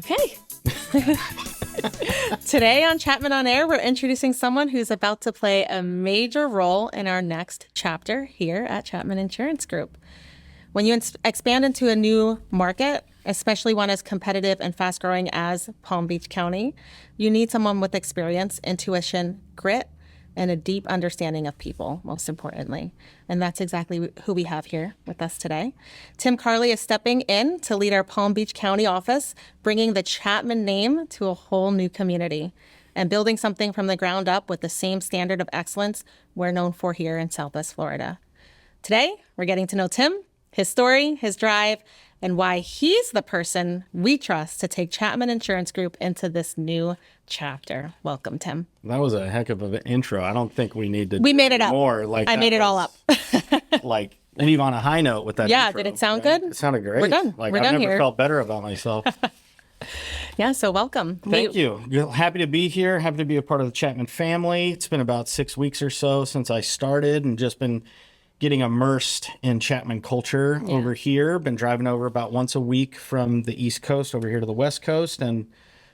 Okay. Today on Chapman On Air, we're introducing someone who's about to play a major role in our next chapter here at Chapman Insurance Group. When you expand into a new market, especially one as competitive and fast-growing as Palm Beach County, you need someone with experience, intuition, grit, and a deep understanding of people, most importantly. And that's exactly who we have here with us today. Tim Carley is stepping in to lead our Palm Beach County office, bringing the Chapman name to a whole new community and building something from the ground up with the same standard of excellence we're known for here in Southwest Florida. Today, we're getting to know Tim, his story, his drive, and why he's the person we trust to take Chapman Insurance Group into this new chapter. Welcome, Tim. That was a heck of an intro. I don't think we need to. We made it up. More. I made it all up. Like, and even on a high note with that. Yeah, intro, did it sound good? It sounded great. We're done. Like, We're I've done never here. felt better about myself. Yeah, so welcome. Thank you. Happy to be here. Happy to be a part of the Chapman family. It's been about 6 weeks or so since I started and just been getting immersed in Chapman culture over here. Been driving over about once a week from the East Coast over here to the West Coast and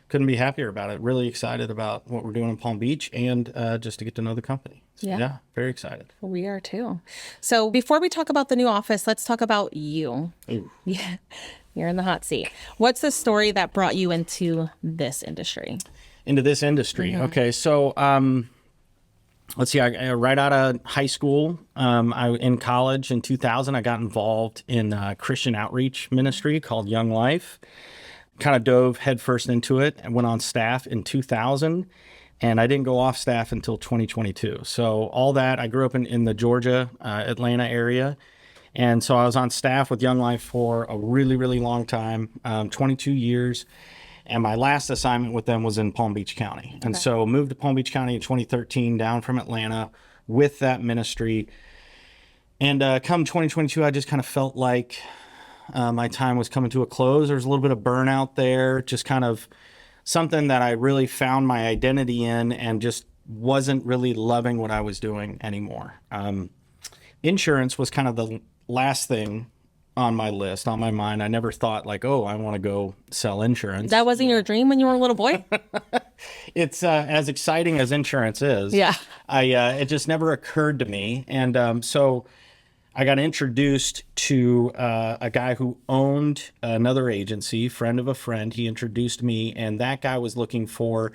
couldn't be happier about it. Really excited about what we're doing in Palm Beach and just to get to know the company. So, yeah, very excited. We are too. So before we talk about the new office, let's talk about you. Ooh. Yeah, you're in the hot seat. What's the story that brought you into this industry? Into this industry. Okay, so let's see. I right out of high school, in college in 2000, I got involved in a Christian outreach ministry called Young Life. Kind of dove headfirst into it and went on staff in 2000. And I didn't go off staff until 2022. So all that, I grew up in the Georgia, Atlanta area. And so I was on staff with Young Life for a really, really long time, 22 years. And my last assignment with them was in Palm Beach County. And so moved to Palm Beach County in 2013, down from Atlanta with that ministry. And come 2022, I just kind of felt like my time was coming to a close. There was a little bit of burnout there, just kind of something that I really found my identity in and just wasn't really loving what I was doing anymore. Insurance was kind of the last thing on my list, on my mind. I never thought like, oh, I want to go sell insurance. That wasn't your dream when you were a little boy? It's as exciting as insurance is. Yeah. It just never occurred to me. And so I got introduced to a guy who owned another agency, friend of a friend. He introduced me, and that guy was looking for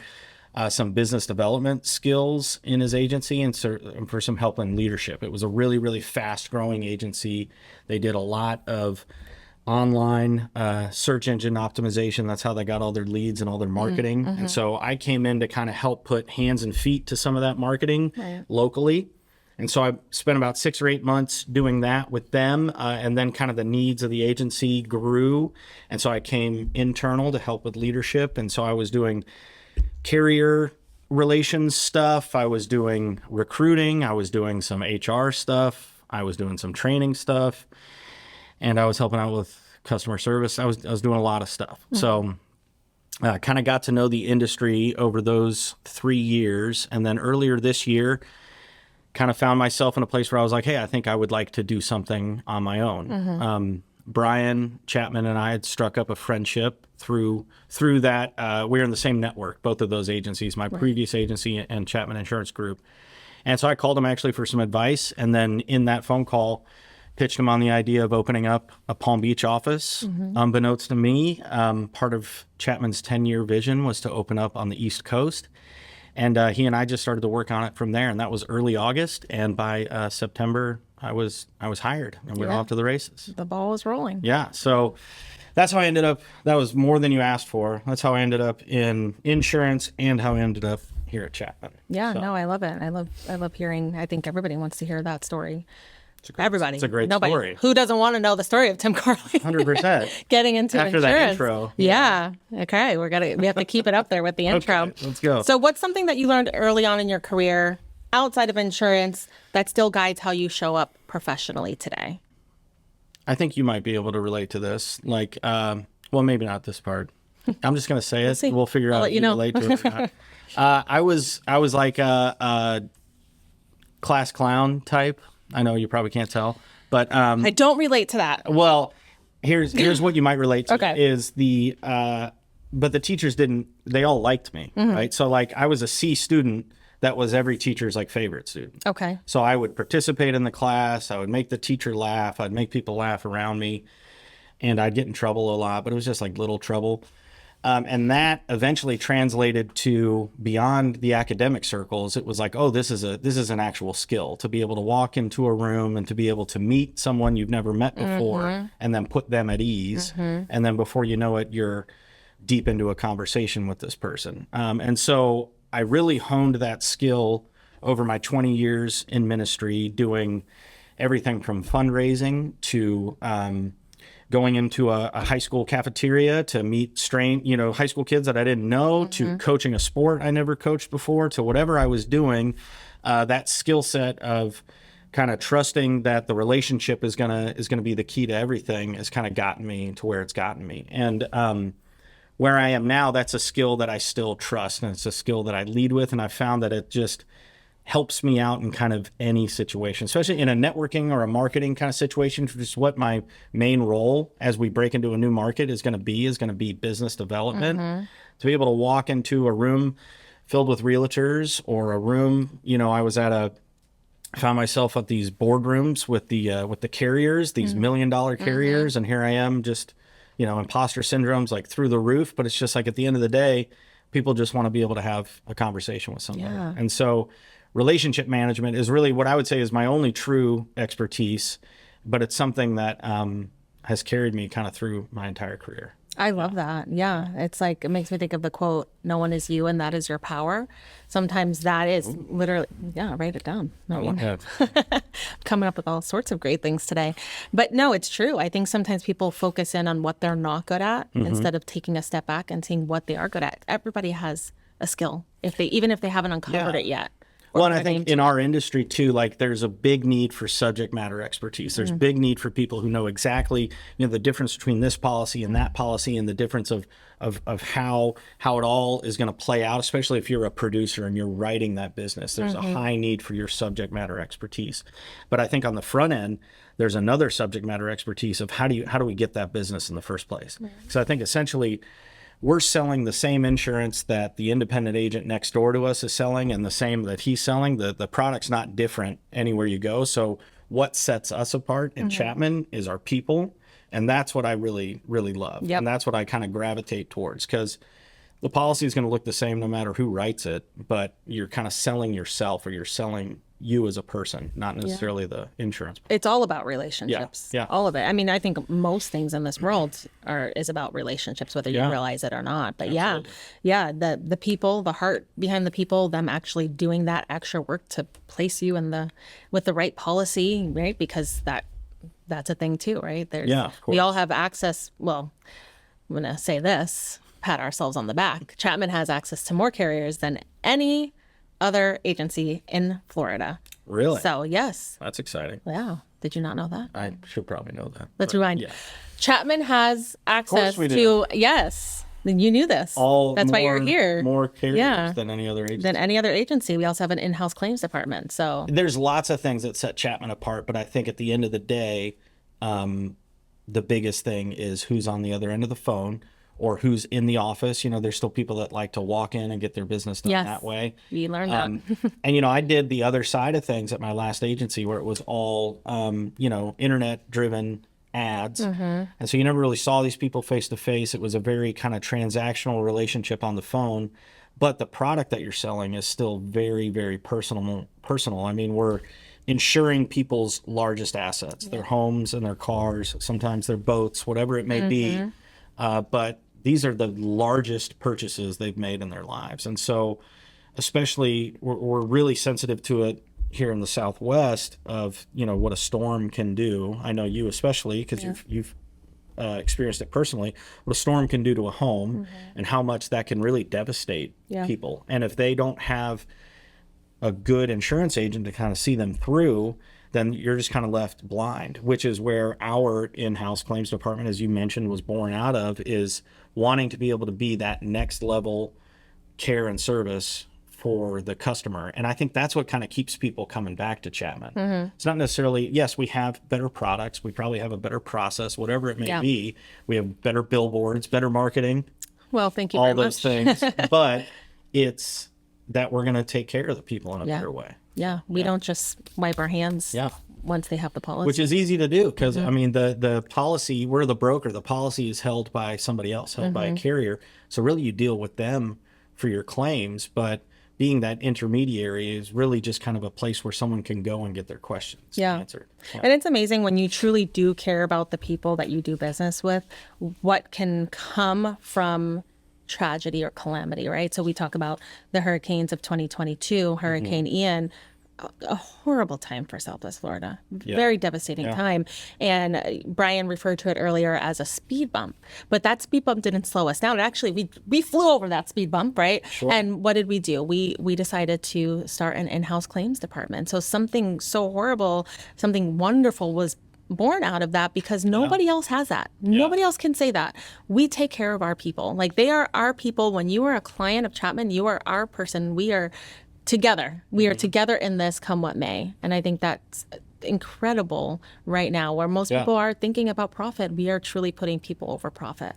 some business development skills in his agency and for some help in leadership. It was a really, really fast-growing agency. They did a lot of online search engine optimization. That's how they got all their leads and all their marketing. And so I came in to kind of help put hands and feet to some of that marketing locally. And so I spent about 6 or 8 months doing that with them. And then kind of the needs of the agency grew. And so I came internal to help with leadership. And so I was doing carrier relations stuff. I was doing recruiting. I was doing some HR stuff. I was doing some training stuff. And I was helping out with customer service. I was doing a lot of stuff. So I kind of got to know the industry over those 3 years. And then earlier this year, kind of found myself in a place where I was like, hey, I think I would like to do something on my own. Brian Chapman and I had struck up a friendship through that. We're in the same network, both of those agencies, my previous agency and Chapman Insurance Group. And so I called him actually for some advice. And then in that phone call, pitched him on the idea of opening up a Palm Beach office. Unbeknownst to me, part of Chapman's 10-year vision was to open up on the East Coast. And he and I just started to work on it from there, and that was early August. And by September, I was hired, and we were off to the races. The ball was rolling. Yeah, so that's how I ended up. That was more than you asked for. That's how I ended up in insurance, and how I ended up here at Chapman. Yeah, no, I love it. I love hearing. I think everybody wants to hear that story. Everybody. It's a great story. Who doesn't want to know the story of Tim Carley? 100%. Getting into After insurance. that intro. Yeah. Okay. We have to keep it up there with the intro. Okay, let's go. So what's something that you learned early on in your career outside of insurance that still guides how you show up professionally today? I think you might be able to relate to this. Like, well, maybe not this part. I'm just going to say it. We'll figure out if you relate to it or not. I was like a class clown type. I know you probably can't tell, but I don't relate to that. Well, here's what you might relate to. Okay. Is the but the teachers didn't, they all liked me, right? So like I was a C student that was every teacher's like favorite student. Okay. So I would participate in the class. I would make the teacher laugh. I'd make people laugh around me, and I'd get in trouble a lot, but it was just like little trouble. And that eventually translated to beyond the academic circles. It was like, oh, this is an actual skill to be able to walk into a room and to be able to meet someone you've never met before and then put them at ease. And then before you know it, you're deep into a conversation with this person. And so I really honed that skill over my 20 years in ministry, doing everything from fundraising to going into a high school cafeteria to meet high school kids that I didn't know, to coaching a sport I never coached before, to whatever I was doing. That skill set of kind of trusting that the relationship is gonna be the key to everything has kind of gotten me to where it's gotten me. And where I am now, that's a skill that I still trust, and it's a skill that I lead with, and I found that it just helps me out in kind of any situation, especially in a networking or a marketing kind of situation, which is what my main role as we break into a new market is going to be business development. To be able to walk into a room filled with realtors, or a room, I found myself at these boardrooms with the carriers, these $1 million carriers, and here I am just, imposter syndrome's like through the roof, but it's just like at the end of the day, people just want to be able to have a conversation with somebody. Yeah. And so relationship management is really what I would say is my only true expertise, but it's something that has carried me kind of through my entire career. I love that. Yeah. It's like, it makes me think of the quote, "No one is you and that is your power." Sometimes that is literally, write it down. Coming up with all sorts of great things today. But no, it's true. I think sometimes people focus in on what they're not good at instead of taking a step back and seeing what they are good at. Everybody has a skill, even if they haven't uncovered it yet. Well, and I think in our industry too, like there's a big need for subject matter expertise. There's big need for people who know exactly, the difference between this policy and that policy, and the difference of how it all is going to play out, especially if you're a producer and you're writing that business. There's a high need for your subject matter expertise. But I think on the front end, there's another subject matter expertise of how do we get that business in the first place? So I think essentially, we're selling the same insurance that the independent agent next door to us is selling, and the same that he's selling. The product's not different anywhere you go. So what sets us apart in Chapman is our people. And that's what I really, really love. And that's what I kind of gravitate towards, because the policy is going to look the same no matter who writes it, but you're kind of selling yourself, or you're selling you as a person, not necessarily the insurance. It's all about relationships. Yeah. All of it. I mean, I think most things in this world is about relationships, whether you realize it or not. But the people, the heart behind the people, them actually doing that extra work to place you with the right policy, right? Because that's a thing too, right? Of course. We all have access. Well, I'm going to say this, pat ourselves on the back. Chapman has access to more carriers than any other agency in Florida. Really? So, yes. That's exciting. Yeah. Did you not know that? I should probably know that. Let's rewind. Yeah. Chapman has access we do. Yes. Then you knew this. That's why you're here. More carriers than any other agency. We also have an in-house claims department. So there's lots of things that set Chapman apart, but I think at the end of the day, the biggest thing is who's on the other end of the phone, or who's in the office. There's still people that like to walk in and get their business done that way. You learned that. And, I did the other side of things at my last agency, where it was all, internet-driven ads. And so you never really saw these people face to face. It was a very kind of transactional relationship on the phone. But the product that you're selling is still very, very personal. I mean, we're insuring people's largest assets, their homes and their cars, sometimes their boats, whatever it may be. But these are the largest purchases they've made in their lives. And so especially we're really sensitive to it here in the Southwest of, what a storm can do. I know you especially, because you've experienced it personally, what a storm can do to a home and how much that can really devastate people. And if they don't have a good insurance agent to kind of see them through, then you're just kind of left blind, which is where our in-house claims department, as you mentioned, was born out of, is wanting to be able to be that next level care and service for the customer. And I think that's what kind of keeps people coming back to Chapman. It's not necessarily, yes, we have better products. We probably have a better process, whatever it may be. We have better billboards, better marketing. Well, thank you all very those much. things. But it's that we're going to take care of the people in a better way. Yeah, we don't just wipe our hands once they have the policy. Which is easy to do because, I mean, the policy, we're the broker. The policy is held by somebody else, held by a carrier. So really you deal with them for your claims. But being that intermediary is really just kind of a place where someone can go and get their questions answered. And it's amazing when you truly do care about the people that you do business with, what can come from tragedy or calamity, right? So we talk about the hurricanes of 2022, Hurricane Ian, a horrible time for Southwest Florida, very devastating time. And Brian referred to it earlier as a speed bump, but that speed bump didn't slow us down. Actually, we flew over that speed bump, right? Sure. And what did we do? We decided to start an in-house claims department. So something so horrible, something wonderful was born out of that because nobody else has that. Nobody else can say that. We take care of our people. Like they are our people. When you are a client of Chapman, you are our person. We are together. We are together in this come what may. And I think that's incredible right now where most people are thinking about profit. We are truly putting people over profit.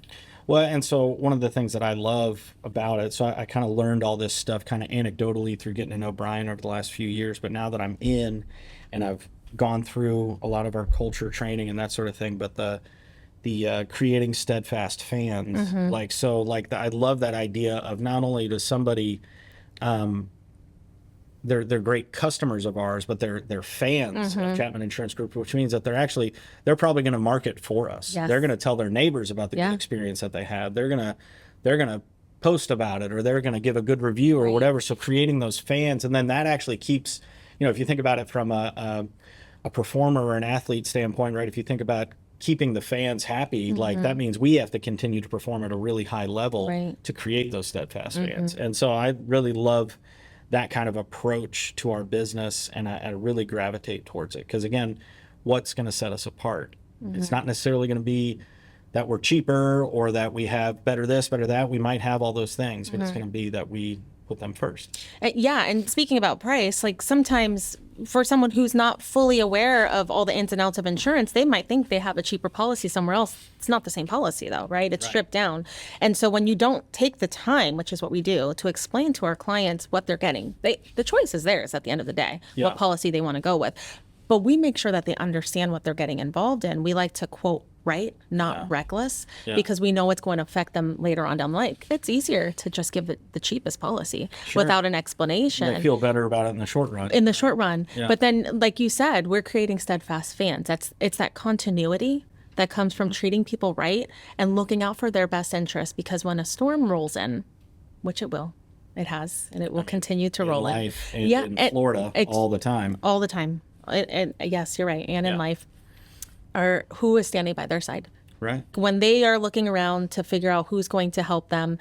Well, and so one of the things that I love about it, so I kind of learned all this stuff kind of anecdotally through getting to know Brian over the last few years, but now that I'm in and I've gone through a lot of our culture training and that sort of thing, but the creating steadfast fans, I love that idea of not only does somebody, they're great customers of ours, but they're fans of Chapman Insurance Group, which means that they're probably going to market for us. Yes. They're going to tell their neighbors about the good experience that they had. They're gonna post about it, or they're going to give a good review or whatever. So creating those fans, and then that actually keeps, if you think about it from a performer or an athlete standpoint, right? If you think about keeping the fans happy, like that means we have to continue to perform at a really high level to create those steadfast fans. And so I really love that kind of approach to our business, and I really gravitate towards it because, again, what's going to set us apart? It's not necessarily going to be that we're cheaper or that we have better this, better that. We might have all those things, but it's going to be that we put them first. And speaking about price, like sometimes for someone who's not fully aware of all the ins and outs of insurance, they might think they have a cheaper policy somewhere else. It's not the same policy though, right? It's stripped down. And so when you don't take the time, which is what we do, to explain to our clients what they're getting, the choice is theirs at the end of the day, what policy they want to go with. But we make sure that they understand what they're getting involved in. We like to quote right, not reckless, because we know it's going to affect them later on down the line. It's easier to just give it the cheapest policy without an explanation. They feel better about it in the short run. In the short run. Yeah. But then, like you said, we're creating steadfast fans. It's that continuity that comes from treating people right and looking out for their best interest, because when a storm rolls in, which it will, it has, and it will continue to roll in. In Florida, all the time. All the time. And yes, you're right. And in life, or who is standing by their side. Right. When they are looking around to figure out who's going to help them,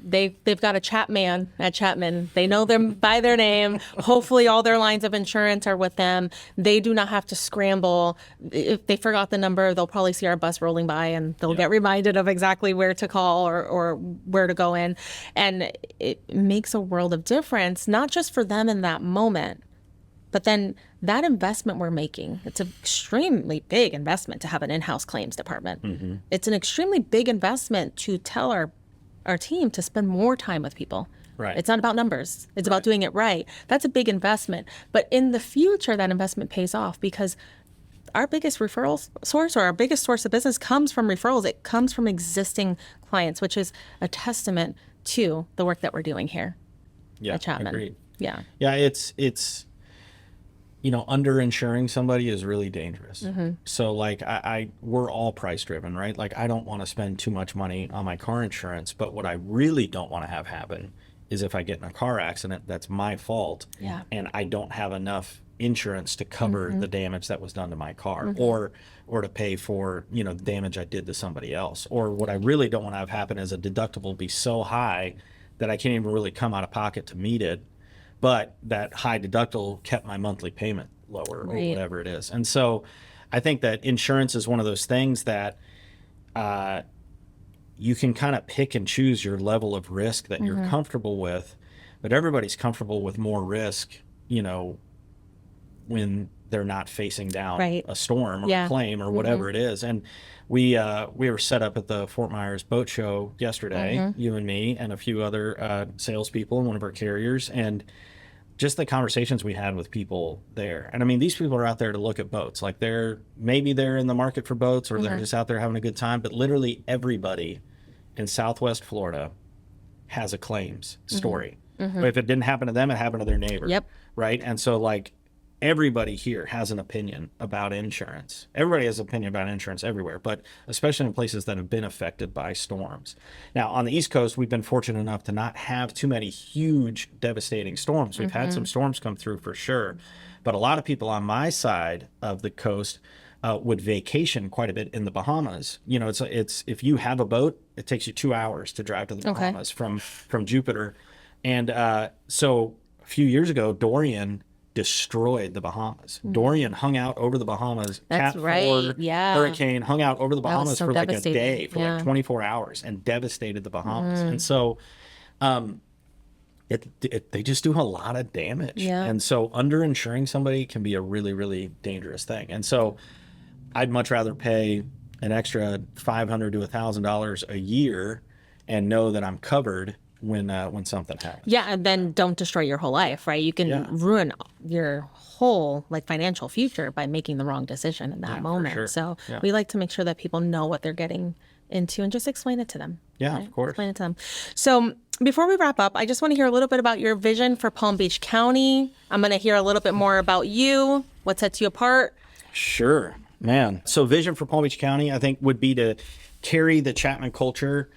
they've got a Chapman at Chapman. They know them by their name. Hopefully all their lines of insurance are with them. They do not have to scramble. If they forgot the number, they'll probably see our bus rolling by and they'll get reminded of exactly where to call or where to go in. And it makes a world of difference, not just for them in that moment, but then that investment we're making, it's an extremely big investment to have an in-house claims department. It's an extremely big investment to tell our team to spend more time with people. Right. It's not about numbers. It's about doing it right. That's a big investment. But in the future, that investment pays off because our biggest referral source, or our biggest source of business, comes from referrals. It comes from existing clients, which is a testament to the work that we're doing here at Chapman. Agreed. Yeah. Yeah, it's underinsuring somebody is really dangerous. So like we're all price driven, right? Like I don't want to spend too much money on my car insurance, but what I really don't want to have happen is if I get in a car accident, that's my fault. Yeah. And I don't have enough insurance to cover the damage that was done to my car or to pay for, the damage I did to somebody else. Or what I really don't want to have happen is a deductible be so high that I can't even really come out of pocket to meet it. But that high deductible kept my monthly payment lower or whatever it is. And so I think that insurance is one of those things that you can kind of pick and choose your level of risk that you're comfortable with. But everybody's comfortable with more risk, when they're not facing down Right. a storm or Yeah. a claim or whatever it is. And we were set up at the Fort Myers Boat Show yesterday, you and me and a few other salespeople and one of our carriers, and just the conversations we had with people there. And I mean, these people are out there to look at boats. Like maybe they're in the market for boats, or they're just out there having a good time. But literally everybody in Southwest Florida has a claims story. If it didn't happen to them, it happened to their neighbor. Yep. Right. And so like everybody here has an opinion about insurance. Everybody has an opinion about insurance everywhere, but especially in places that have been affected by storms. Now, on the East Coast, we've been fortunate enough to not have too many huge, devastating storms. We've had some storms come through for sure, but a lot of people on my side of the coast would vacation quite a bit in the Bahamas. You know, it's if you have a boat, it takes you 2 hours to drive to the Bahamas from Jupiter. And so a few years ago, Dorian destroyed the Bahamas. Dorian hung out over the Bahamas. That's Cat right. 4 Yeah. hurricane hung out over the was Bahamas so for like a devastating. day, for like 24 hours, and devastated the Bahamas. And so they just do a lot of damage. Yeah. And so underinsuring somebody can be a really, really dangerous thing. And so I'd much rather pay an extra $500 to $1,000 a year and know that I'm covered when something happens. Yeah, and then don't destroy your whole life, right? You can ruin your whole like financial future by making the wrong decision in that moment. sure. So we like to make sure that people know what they're getting into and just explain it to them. Yeah, of course. Explain it to them. So before we wrap up, I just want to hear a little bit about your vision for Palm Beach County. I'm going to hear a little bit more about you, what sets you apart. Sure, man. So vision for Palm Beach County, I think, would be to carry the Chapman culture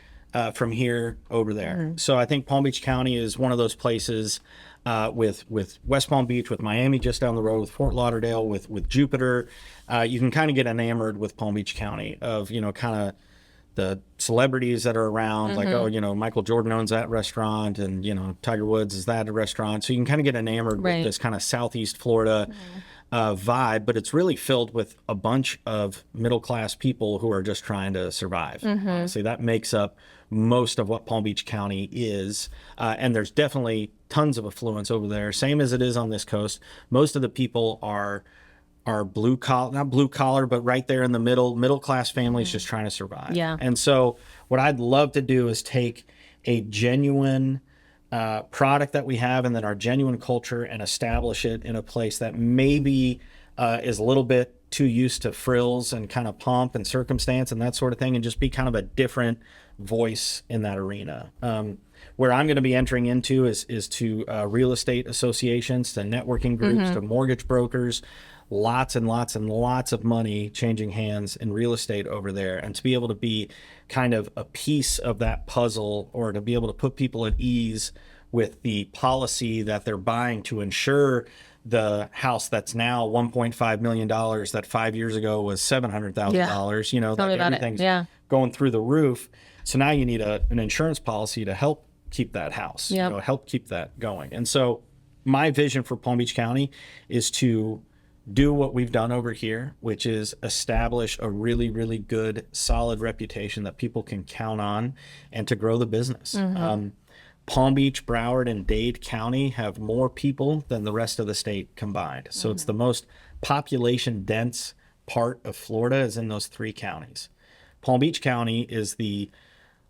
from here over there. So I think Palm Beach County is one of those places with West Palm Beach, with Miami just down the road, with Fort Lauderdale, with Jupiter. You can kind of get enamored with Palm Beach County of, you know, kind of the celebrities that are around, like, oh, you know, Michael Jordan owns that restaurant, and, you know, Tiger Woods is that a restaurant. So you can kind of get enamored with this kind of Southeast Florida vibe, but it's really filled with a bunch of middle-class people who are just trying to survive. Honestly, that makes up most of what Palm Beach County is. And there's definitely tons of affluence over there, same as it is on this coast. Most of the people are blue collar, not blue collar, but right there in the middle class families just trying to survive. Yeah. And so what I'd love to do is take a genuine product that we have, and then our genuine culture, and establish it in a place that maybe is a little bit too used to frills and kind of pomp and circumstance and that sort of thing, and just be kind of a different voice in that arena. Where I'm going to be entering into is to real estate associations, to networking groups, to mortgage brokers. Lots and lots and lots of money changing hands in real estate over there, and to be able to be kind of a piece of that puzzle, or to be able to put people at ease with the policy that they're buying to insure the house that's now $1.5 million that 5 years ago was $700,000. You know, Tell me like about it. everything's Yeah. going through the roof. So now you need an insurance policy to help keep that house, Yep. you know, help keep that going. And so my vision for Palm Beach County is to do what we've done over here, which is establish a really, really good, solid reputation that people can count on, and to grow the business. Palm Beach, Broward, and Dade County have more people than the rest of the state combined. So it's the most population dense part of Florida is in those three counties. Palm Beach County is the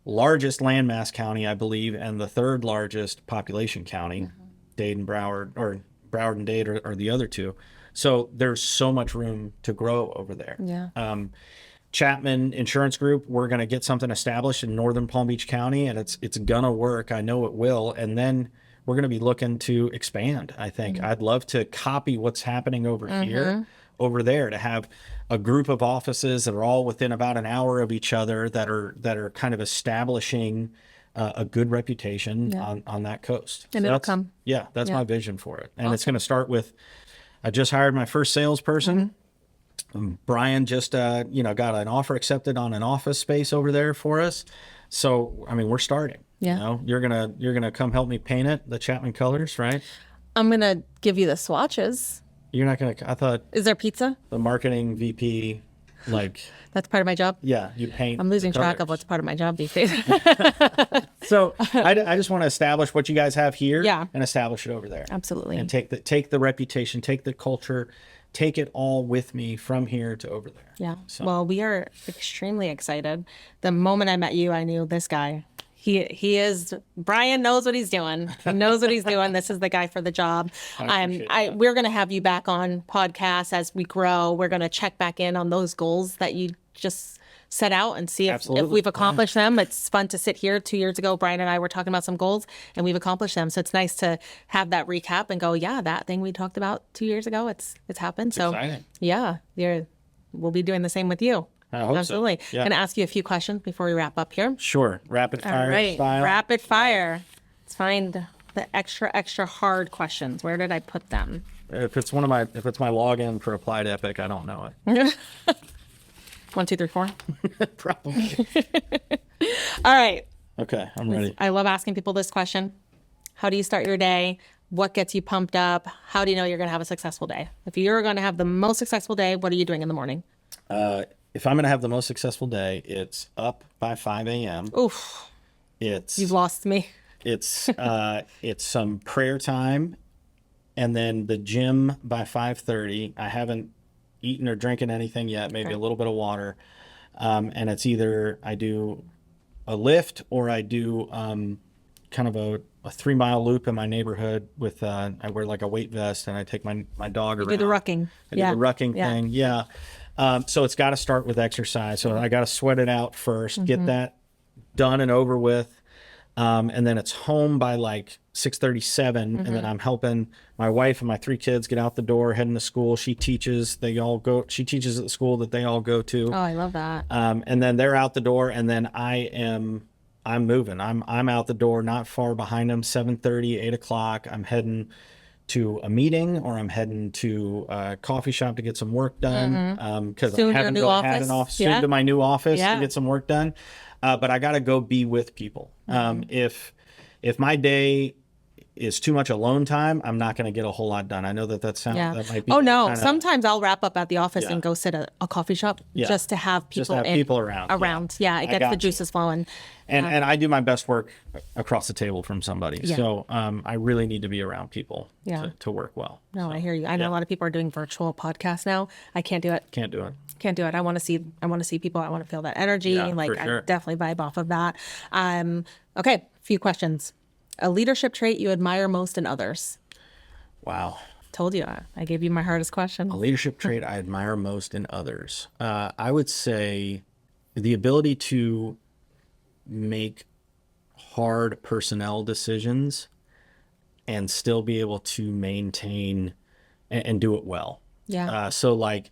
largest landmass county, I believe, and the third largest population county. Dade and Broward, or Broward and Dade are the other two. So there's so much room to grow over there. Yeah. Chapman Insurance Group, we're going to get something established in northern Palm Beach County, and it's going to work. I know it will. And then we're going to be looking to expand, I think. I'd love to copy what's happening over here, over there, to have a group of offices that are all within about an hour of each other, that are kind of establishing a good reputation on that coast. And it'll come. Yeah, that's my vision for it. And it's going to start with, I just hired my first salesperson. Brian just, got an offer accepted on an office space over there for us. So, I mean, we're starting. Yeah. You know, you're gonna come help me paint it, the Chapman colors, right? I'm going to give you the swatches. You're not gonna. I thought Is there pizza? the marketing VP, like, That's part of my job. yeah, you paint. I'm losing the track of colors. what's part of my job these days. So I just want to establish what you guys have here, Yeah. and establish it over there. Absolutely. And take the reputation, take the culture, take it all with me from here to over there. Yeah. So. Well, we are extremely excited. The moment I met you, I knew this guy. Brian knows what he's doing. He knows what he's doing. This is the guy for the job. We're going to have you back on podcasts as we grow. We're going to check back in on those goals that you just set out and see if we've accomplished them. It's fun to sit here. 2 years ago, Brian and I were talking about some goals and we've accomplished them. So it's nice to have that recap and go, yeah, that thing we talked about 2 years ago, it's happened. So exciting. Yeah, we'll be doing the same with you. I hope Absolutely. So. Yeah. Going to ask you a few questions before we wrap up here. Sure. Rapid fire All right. style. Rapid fire. Let's find the extra hard questions. Where did I put them? If it's my login for Applied Epic, I don't know it. 1, 2, 3, 4. Probably. All right. Okay, I'm ready. I love asking people this question. How do you start your day? What gets you pumped up? How do you know you're going to have a successful day? If you're going to have the most successful day, what are you doing in the morning? If I'm going to have the most successful day, it's up by 5 a.m. Oof. You've lost me. It's some prayer time, and then the gym by 5:30. I haven't eaten or drinking anything yet, maybe a little bit of water. And it's either I do a lift or I do kind of a 3-mile loop in my neighborhood with I wear like a weight vest and I take my dog around. Do the rucking. I do the rucking thing. Yeah. So it's got to start with exercise. So I got to sweat it out first, get that done and over with. And then it's home by like 6:37, and then I'm helping my wife and my 3 kids get out the door, heading to school. She teaches at the school that they all go to. Oh, I love that. And then they're out the door, and then I'm moving. I'm out the door, not far behind them. 7:30, 8 o'clock. I'm heading to a meeting, or I'm heading to a coffee shop to get some work done. Because I haven't had an office soon to my new office to get some work done. But I got to go be with people. If my day is too much alone time, I'm not going to get a whole lot done. I know that that might be. Oh no! Sometimes I'll wrap up at the office and go sit at a coffee shop just to have people around. Yeah, it gets the juices flowing. And I do my best work across the table from somebody. Yeah. So I really need to be around people to work well. No, so, I hear you. I know a lot of people are doing virtual podcasts now. I can't do it. Can't do it. Can't do it. I want to see people. I want to feel that energy. Yeah, like for sure. I definitely vibe off of that. Okay, few questions. A leadership trait you admire most in others? Wow. Told you. I gave you my hardest question. A leadership trait I admire most in others. I would say the ability to make hard personnel decisions and still be able to maintain and do it well. Yeah. So like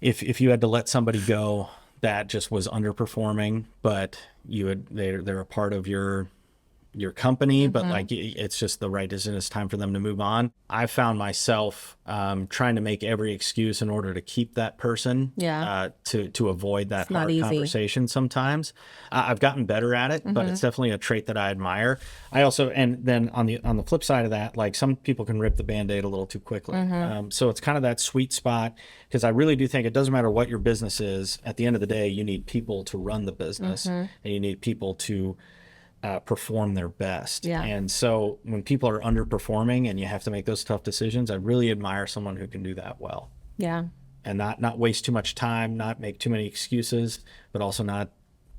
if you had to let somebody go that just was underperforming, but they're a part of your company, but like it's just the right decision. It's time for them to move on. I found myself trying to make every excuse in order to keep that person, to avoid that hard conversation sometimes. I've gotten better at it, but it's definitely a trait that I admire. I also, and then on the flip side of that, like some people can rip the Band-Aid a little too quickly. So it's kind of that sweet spot, because I really do think it doesn't matter what your business is. At the end of the day, you need people to run the business, and you need people to perform their best. Yeah. And so when people are underperforming and you have to make those tough decisions, I really admire someone who can do that well. Yeah. And not waste too much time, not make too many excuses, but also not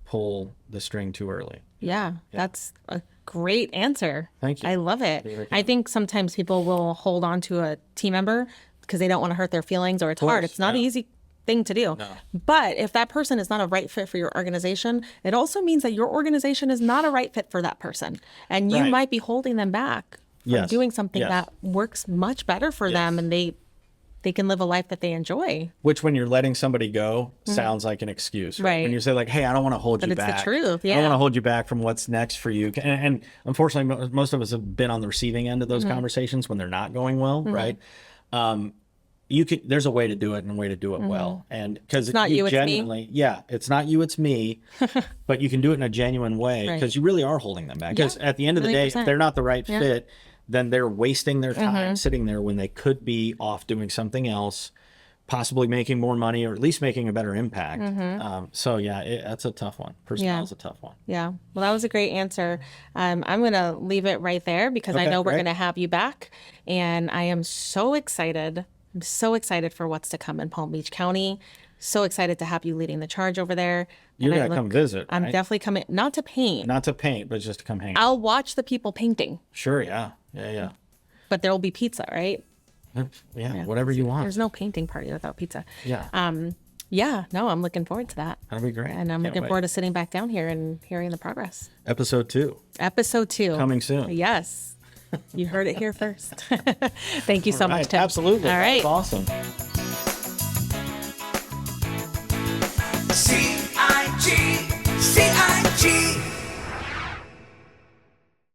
pull the string too early. Yeah. That's a great answer. Thank you. I love it. I think sometimes people will hold on to a team member because they don't want to hurt their feelings, or it's hard. It's not an easy thing to do. No. But if that person is not a right fit for your organization, it also means that your organization is not a right fit for that person. And you might be holding them back from doing something that works much better for them, and they can live a life that they enjoy. Which, when you're letting somebody go, sounds like an excuse. Right? When you say like, hey, I don't want to hold you back. But it's the truth. Yeah. I don't want to hold you back from what's next for you. And unfortunately, most of us have been on the receiving end of those conversations when they're not going well, right? There's a way to do it and a way to do it well. And because it's not you, it's me. It's not you, it's me, but you can do it in a genuine way, because you really are holding them back. Because at the end of the day, if they're not the right fit, then they're wasting their time sitting there when they could be off doing something else, possibly making more money, or at least making a better impact. That's a tough one. Personnel is a tough one. Yeah. Well, that was a great answer. I'm going to leave it right there, because I know we're going to have you back, and I am so excited I'm so excited for what's to come in Palm Beach County. So excited to have you leading the charge over there. You're And going to come visit, I'm right? definitely coming, not to paint. Not to paint, but just to come hang out. I'll watch the people painting, Sure, yeah. Yeah. but there will be pizza, right? Yeah, whatever you want. There's no painting party without pizza. Yeah. Yeah, no, I'm looking forward to that. That'll be great. And I'm Can't looking wait. forward to sitting back down here and hearing the progress. Episode 2. Episode 2. Coming soon. Yes. You heard it here first. Thank you so much, Tim. Absolutely. All right. That's awesome. See